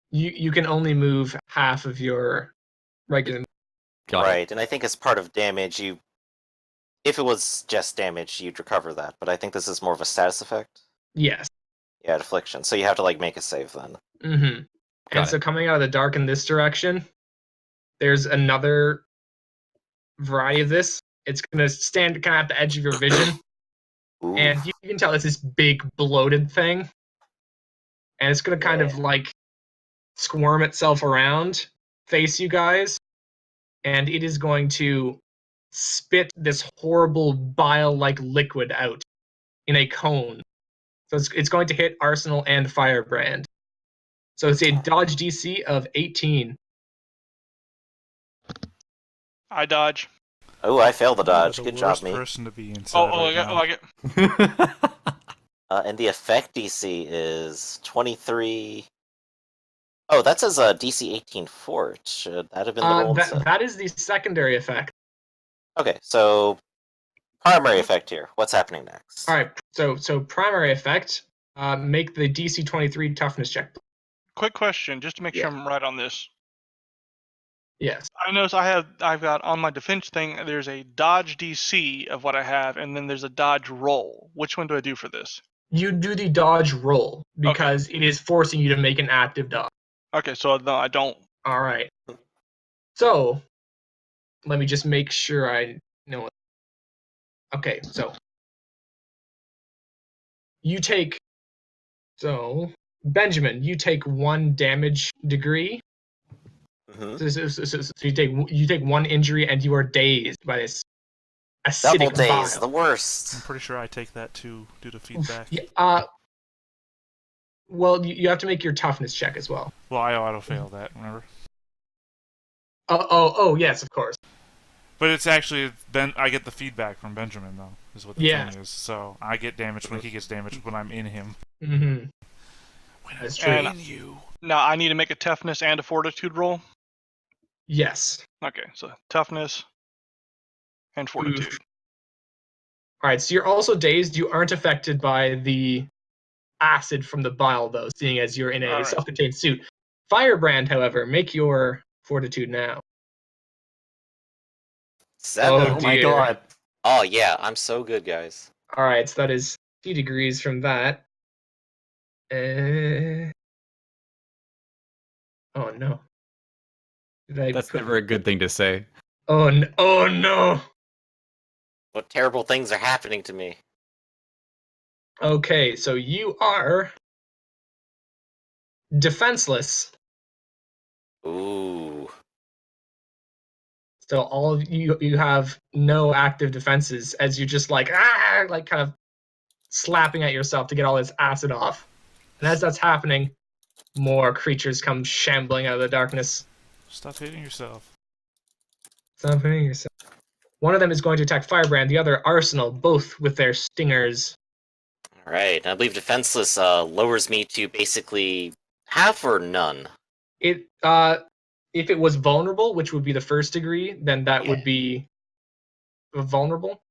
You can only move half of your regular. Got it. Right, and I think as part of damage, if it was just damage, you'd recover that. But I think this is more of a status effect. Yes. Yeah, affliction. So you have to like make a save then. Mm-hmm. And so coming out of the dark in this direction, there's another variety of this. It's gonna stand kind of at the edge of your vision, Ooh. and you can tell it's this big bloated thing, and it's gonna kind of like squirm itself around, face you guys, and it is going to spit this horrible bile-like liquid out in a cone. So it's going to hit Arsenal and Firebrand. So it's a dodge DC of 18. I dodge. Oh, I failed the dodge. The Good job, worst me. person to be inside right now. I get. And the effect DC is 23. Oh, that says DC 18 fort. Should that have been the roll? That is the secondary effect. Okay, so primary effect here. What's happening next? All right, so primary effect, make the DC 23 toughness check. Quick question, just to make sure I'm right on this. Yes. I notice I've got on my defense thing. There's a dodge DC of what I have, and then there's a dodge roll. Which one do I do for this? You do the dodge roll because it is forcing you to make an active dodge. Okay, so no, I don't. All right. So let me just make sure I know. Okay, so you take. So Benjamin, you take 1 damage degree. Mm-hmm. So you take 1 injury and you are dazed by this acidic Double daze, bile. the worst. I'm pretty sure I take that too due to feedback. Yeah, well, you have to make your toughness check as well. Well, I auto-fail that, remember? Oh, yes, of course. But it's actually, I get the feedback from Benjamin, though, is what the thing is. So I get damaged when he gets damaged when I'm in him. Mm-hmm. When That's I'm true. in you. Now I need to make a toughness and a fortitude roll. Yes. Okay, so toughness and fortitude. Oof. All right, so you're also dazed. You aren't affected by the acid from the bile, though, seeing as you're in a self-contained suit. Firebrand, however, make your fortitude now. 7. Oh, Oh my dear. god. Oh yeah, I'm so good, guys. All right, so that is 2 degrees from that. Oh no. That's never a good thing to say. Oh no. What terrible things are happening to me? Okay, so you are defenseless. Ooh. So all of you have no active defenses as you just like kind of slapping at yourself to get all this acid off. And as that's happening, more creatures come shambling out of the darkness. Stop hitting yourself. Stop hitting yourself. One of them is going to attack Firebrand, the other Arsenal, both with their stingers. Alright, I believe defenseless lowers me to basically half or none. It if it was vulnerable, which would be the first degree, then that would be vulnerable.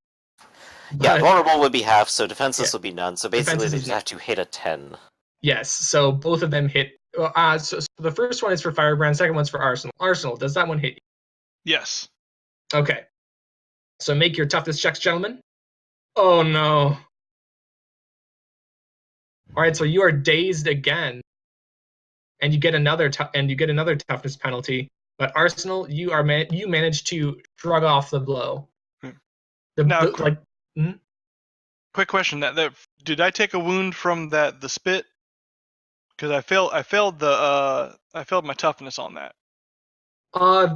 Yeah, But, vulnerable would be half, so defenseless would be none. So basically, Defenseless they is just have to hit a 10. yes, so both of them hit. So the first one is for Firebrand, second one's for Arsenal. Arsenal, does that one hit you? Yes. Okay. So make your toughness checks, gentlemen. Oh no. All right, so you are dazed again, and you get another toughness penalty. But Arsenal, you managed to shrug off the blow. Now, Quick question: that did I take a wound from the spit? Because I failed my toughness on that.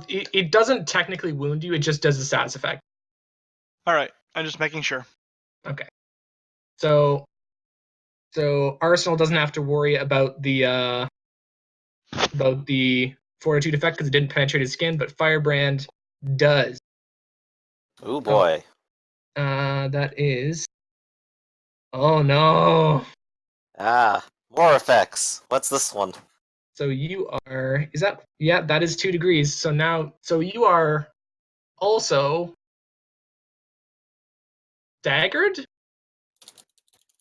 It doesn't technically wound you; it just does the status effect. All right, I'm just making sure. Okay. So Arsenal doesn't have to worry about the fortitude effect because it didn't penetrate his skin, but Firebrand does. Oh boy. That is. Oh no. More effects. What's this one? So you are. Is that? Yeah, that is 2 degrees. So you are also staggered.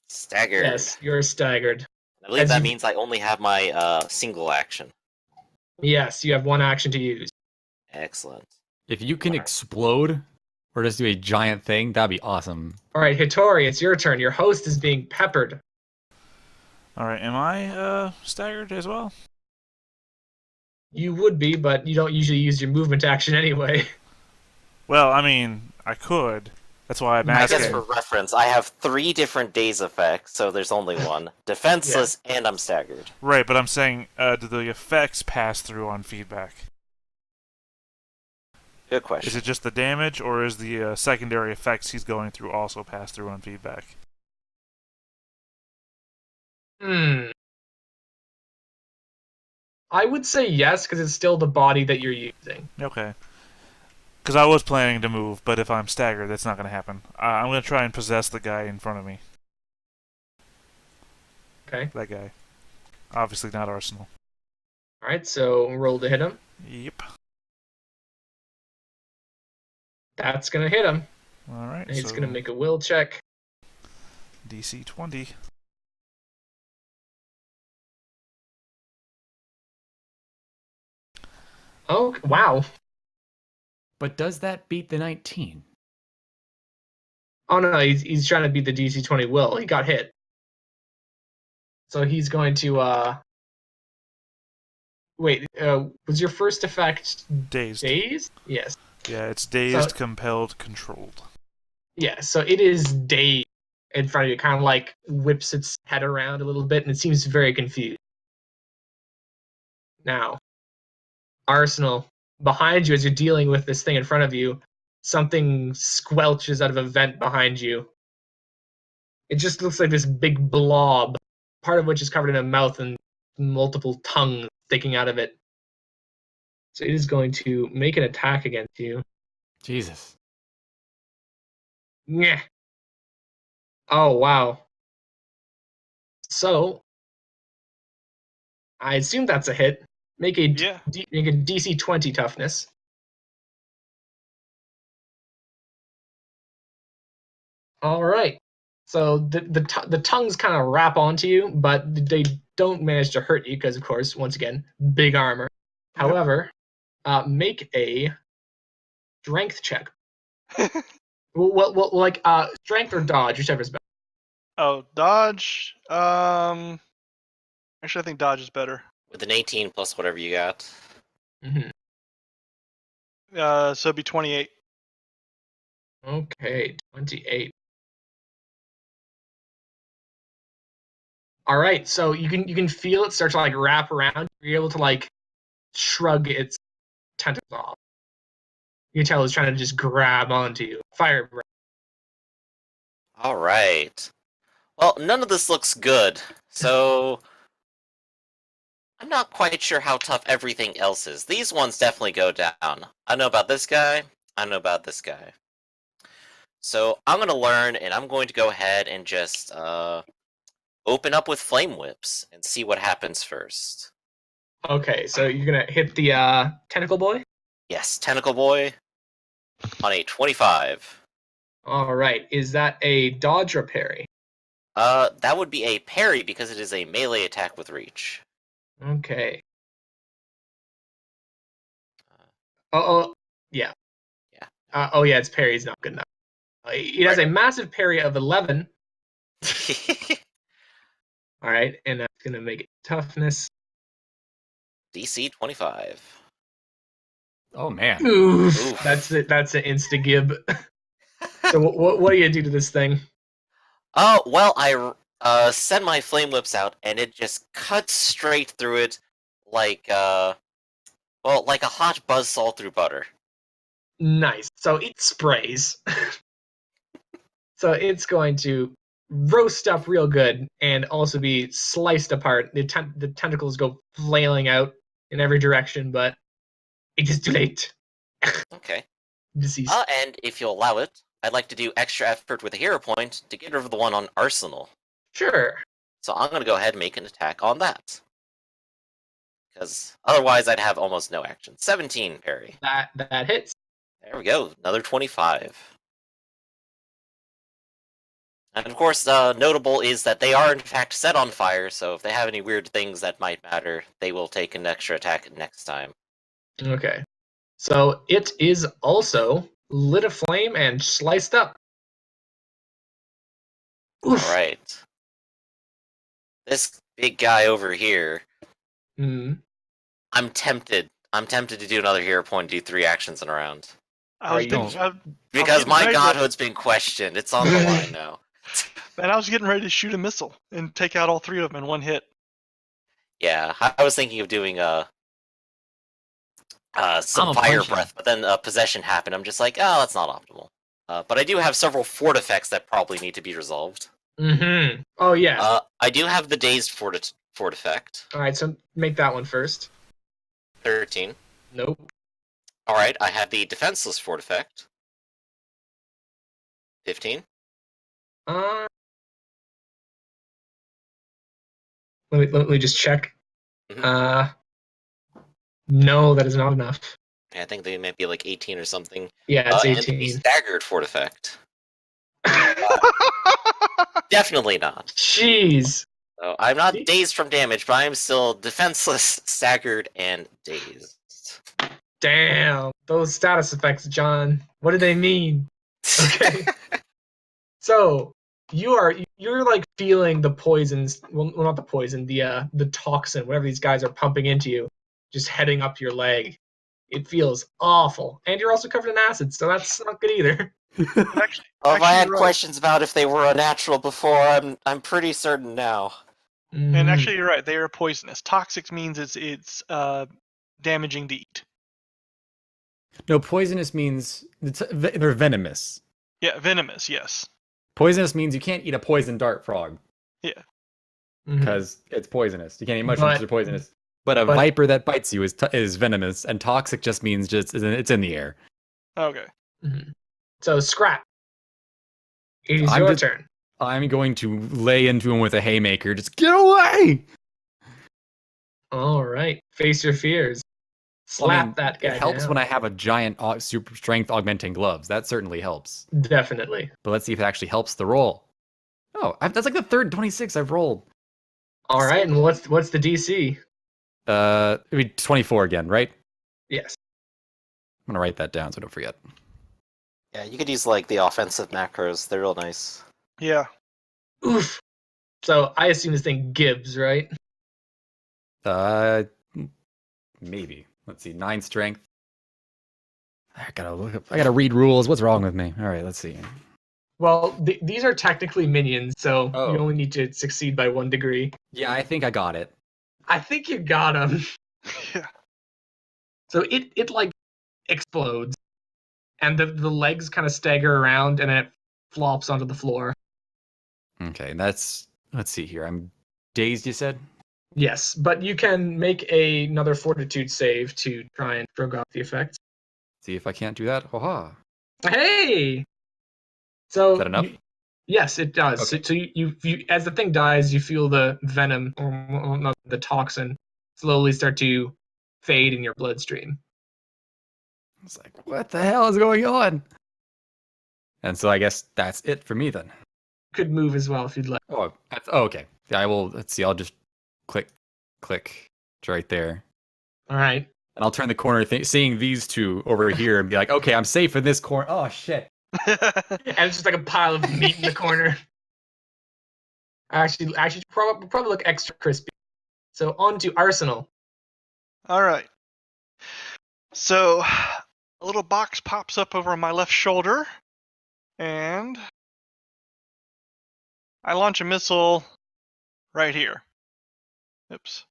Staggered. Yes, you're staggered. I believe that means I only have my single action. Yes, you have 1 action to use. Excellent. If you can explode or just do a giant thing, that'd be awesome. All right, Hitori, it's your turn. Your host is being peppered. All right, am I staggered as well? You would be, but you don't usually use your movement action anyway. Well, I mean, I could. That's why I'm I asking. guess for reference, I have 3 different days effects, so there's only one. Defenseless, and I'm staggered. Right, but I'm saying, do the effects pass through on feedback? Good question. Is it just the damage, or is the secondary effects he's going through also pass through on feedback? I would say yes, because it's still the body that you're using. Okay. Because I was planning to move, but if I'm staggered, that's not going to happen. I'm going to try and possess the guy in front of me. Okay. That guy. Obviously not Arsenal. All right, so roll to hit him. Yep. That's going to hit him. All right. And he's going to make a will check. DC 20. Oh, wow. But does that beat the 19? Oh, no, he's trying to beat the DC 20 will. He got hit. So he's going to, Wait, was your first effect Dazed? Yes. Yeah, it's dazed, compelled, controlled. Yeah, so it is dazed in front of you. It kind of like whips its head around a little bit, and it seems very confused. Now, Arsenal, behind you as you're dealing with this thing in front of you, something squelches out of a vent behind you. It just looks like this big blob, part of which is covered in a mouth and multiple tongues sticking out of it. So it is going to make an attack against you. Jesus. Yeah. Oh, wow. So, I assume that's a hit. Make a DC 20 toughness. All right. So the tongues kind of wrap onto you, but they don't manage to hurt you because, of course, once again, big armor. Yep. However, make a strength check. well, strength or dodge, whichever's better. Oh, dodge. Actually, I think dodge is better. With an 18 plus whatever you got. Mm-hmm. So it'd be 28. Okay, 28. All right, so you can feel it start to like wrap around. You're able to like shrug its tentacles off. You can tell it's trying to just grab onto you. Fire breath. All right. Well, none of this looks good, so I'm not quite sure how tough everything else is. These ones definitely go down. I don't know about this guy. I don't know about this guy. So I'm going to learn, and I'm going to go ahead and just open up with flame whips and see what happens first. Okay, so you're gonna hit the tentacle boy. Yes, Tentacle Boy on a 25. All right, is that a dodge or parry? That would be a parry because it is a melee attack with reach. Okay. Oh, yeah. Yeah. Oh, yeah, its parry is not good enough. It has a massive parry of 11. All right, and that's gonna make it toughness. DC 25. Oh man. Oof. That's an insta gib. So what do you do to this thing? Oh, well, I send my flame whips out, and it just cuts straight through it like, like a hot buzzsaw through butter. Nice. So it sprays. So it's going to roast up real good and also be sliced apart. The tentacles go flailing out in every direction, but it is too late. Okay. Deceased. And if you'll allow it, I'd like to do extra effort with a hero point to get rid of the one on Arsenal. Sure. So I'm going to go ahead and make an attack on that. Because otherwise I'd have almost no action. 17 parry. That hits. There we go. Another 25. And of course, notable is that they are in fact set on fire, so if they have any weird things that might matter, they will take an extra attack next time. Okay. So it is also lit aflame and sliced up. Oof. Alright. This big guy over here, Mm. I'm tempted. I'm tempted to do another hero point, do 3 actions in a round. Because my godhood's been questioned. It's on the line now. Man, I was getting ready to shoot a missile and take out all 3 of them in one hit. Yeah, I was thinking of doing some fire breath, but then possession happened. I'm just like, oh, that's not optimal. But I do have several fort effects that probably need to be resolved. Mm-hmm. Oh, yeah. I do have the dazed fort effect. All right, so make that one first. 13. Nope. Alright, I have the defenseless fort effect. 15. Let me just check. Mhm. No, that is not enough. I think they might be like 18 or something. Yeah, it's And 18. the staggered fort effect. Definitely not. Jeez. So I'm not dazed from damage, but I'm still defenseless, staggered, and dazed. Damn. Those status effects, John. What do they mean? Okay. So you're like feeling the poisons, well not the poison, the toxin, whatever these guys are pumping into you, just heading up your leg. It feels awful. And you're also covered in acid, so that's not good either. Actually, If I had you're right. questions about if they were unnatural before, I'm pretty certain now. And actually, you're right. They are poisonous. Toxic means it's damaging to eat. No, poisonous means they're venomous. Yeah, venomous. Yes. Poisonous means you can't eat a poison dart frog Yeah. because it's poisonous. You can't eat mushrooms; But- they're poisonous. But a viper that bites you is venomous, and toxic just means it's in the air. Okay. Mhm. So scrap. It is I'm your just- turn. I'm going to lay into him with a haymaker. Just get away! All right. Face your fears. Slap that guy It helps down. when I have a giant super strength augmenting gloves. That certainly helps. Definitely. But let's see if it actually helps the roll. Oh, that's like the third 26 I've rolled. All right, and what's the DC? It'd be 24 again, right? Yes. I'm gonna write that down so I don't forget. Yeah, you could use like the offensive macros. They're real nice. Yeah. Oof. So I assume this thing gives, right? Maybe. Let's see. 9 strength. I gotta read rules. What's wrong with me? All right, let's see. Well, these are technically minions, so Oh. you only need to succeed by 1 degree. Yeah, I think I got it. I think you got him. Yeah. So it like explodes, and the legs kind of stagger around, and then it flops onto the floor. Okay, let's see here. I'm dazed, you said? Yes, but you can make another fortitude save to try and shrug off the effects. See if I can't do that. Haha. Hey! So Is that enough? Yes, it does. Okay. So you as the thing dies, you feel the venom, or well, not the toxin, slowly start to fade in your bloodstream. It's like, what the hell is going on? And so I guess that's it for me then. Could move as well if you'd like. Oh, okay. Yeah, I will. Let's see. I'll just click. It's right there. All right. And I'll turn the corner, seeing these two over here, and be like, okay, I'm safe in this corner. Oh, shit. And it's just like a pile of meat in the corner. Actually, probably look extra crispy. So on to Arsenal. All right. So a little box pops up over my left shoulder, and I launch a missile right here. Oops.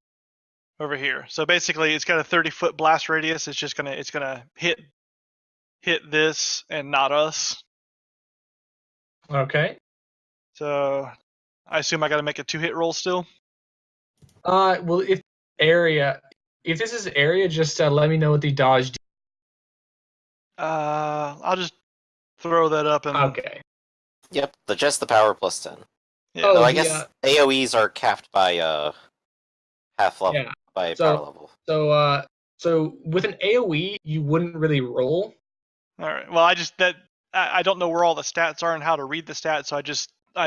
Over here. So basically, it's got a 30-foot blast radius. It's gonna hit this and not us. Okay. So I assume I got to make a 2-hit roll still. Well, if this is area, just let me know what the dodge. I'll just throw that up and. Okay. Yep, just the power plus 10. Yeah. So I guess AoEs are capped by half level by power level. So with an AoE, you wouldn't really roll. All right. Well, I don't know where all the stats are and how to read the stats, so I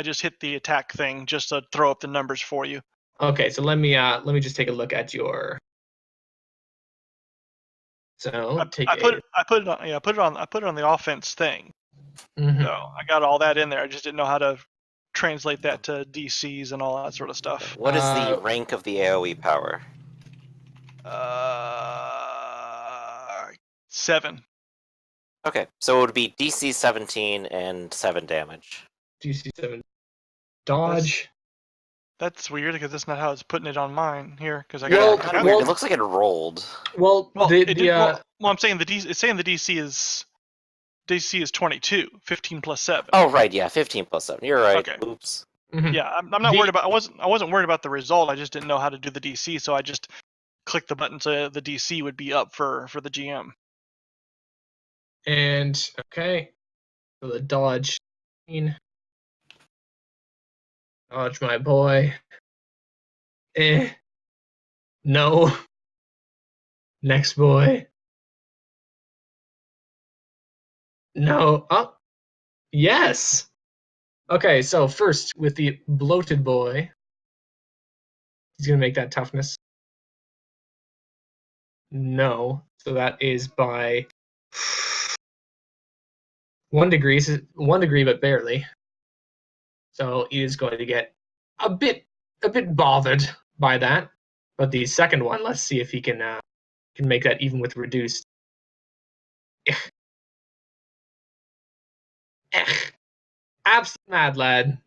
just hit the attack thing just to throw up the numbers for you. Okay, so let me just take a look at your. So I put it on the offense thing. Mm-hmm. So I got all that in there. I just didn't know how to translate that to DCs and all that sort of stuff. What is the rank of the AoE power? 7. Okay, so it would be DC 17 and 7 damage. DC 7. Dodge. That's weird because that's not how it's putting it on mine here. Because I Well, got Kind of weird. It looks like it rolled. Well, I'm saying it's saying the DC is 22, 15 plus 7. Oh right, yeah, 15 plus 7. You're right. Okay. Oops. Mhm. Yeah, I'm not worried about. I wasn't worried about the result. I just didn't know how to do the DC, so I just clicked the button so the DC would be up for the GM. And okay, so the dodge. Dodge, my boy. No. Next boy. No. Oh. Yes. Okay, so first with the bloated boy, he's gonna make that toughness. No. So that is by 1 degree. 1 degree, but barely. So he is going to get a bit bothered by that. But the second one, let's see if he can make that even with reduced. Absolute mad lad.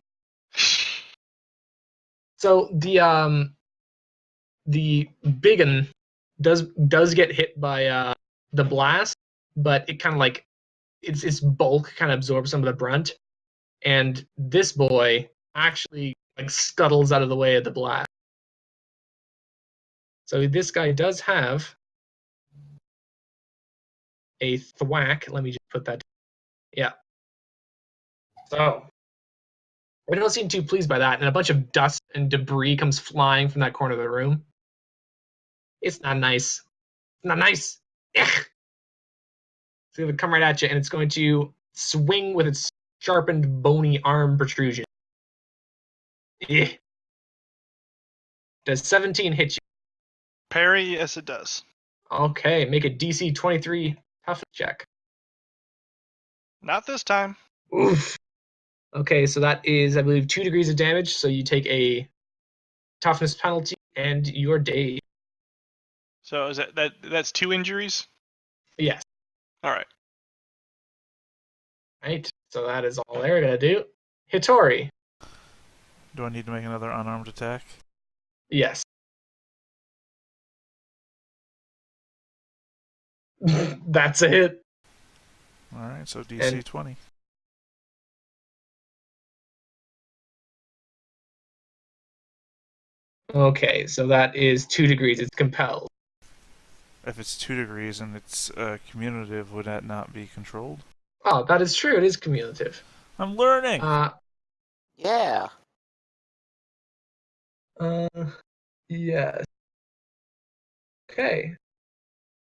So the biggin does get hit by the blast, but it kind of like its bulk kind of absorbs some of the brunt, and this boy actually like scuttles out of the way of the blast. So this guy does have a thwack. Let me just put that. Yeah. So I don't seem too pleased by that, and a bunch of dust and debris comes flying from that corner of the room. It's not nice. It's not nice. Ugh. It's going to come right at you, and it's going to swing with its sharpened, bony arm protrusion. Ugh. Does 17 hit you? Parry, yes, it does. Okay, make a DC 23 toughness check. Not this time. Oof. Okay, so that is, I believe, 2 degrees of damage, so you take a toughness penalty, and you're dazed. So is that's 2 injuries? Yes. All right. Right, so that is all they're going to do. Hitori. Do I need to make another unarmed attack? Yes. That's a hit. Alright, so DC 20. Okay, so that is 2 degrees. It's compelled. If it's 2 degrees and it's cumulative, would that not be controlled? Oh, that is true. It is cumulative. I'm learning! Yeah. Yes. Okay.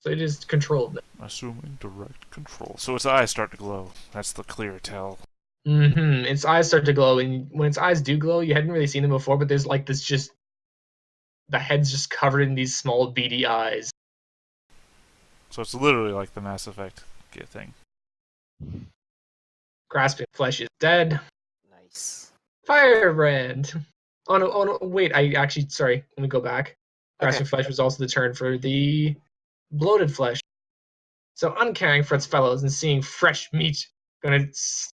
So it is controlled. Assuming direct control. So its eyes start to glow. That's the clear tell. Its eyes start to glow, and when its eyes do glow, you hadn't really seen them before, but there's like this just... The head's just covered in these small beady eyes. So it's literally like the Mass Effect thing. Grasping flesh is dead. Nice. Firebrand! Oh no, wait, sorry, let me go back. Grasping Okay. flesh was also the turn for the bloated flesh. So uncaring for its fellows and seeing fresh meat, gonna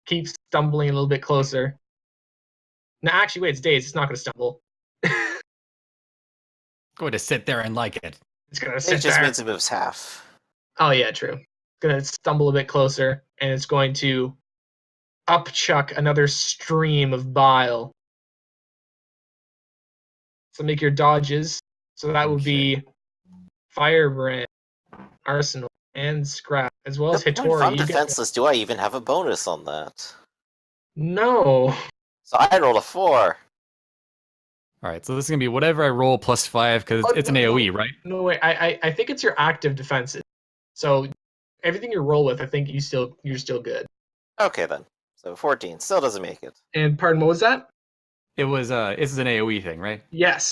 keep stumbling a little bit closer. No, actually, wait, it's dazed. It's not gonna stumble. Going to sit there and like it. It's gonna It sit just there. means it moves half. Oh yeah, true. It's gonna stumble a bit closer, and it's going to upchuck another stream of bile. So make your dodges. So that would be Firebrand, Arsenal, and Scrap, as well as If Hittori. I'm defenseless, do I even have a bonus on that? No. So I rolled a 4. All right, so this is gonna be whatever I roll plus 5 because it's an AOE, right? No, wait. I think it's your active defenses. So everything you roll with, I think you're still good. Okay then. So 14 still doesn't make it. And pardon, what was that? It was this is an AOE thing, right? Yes.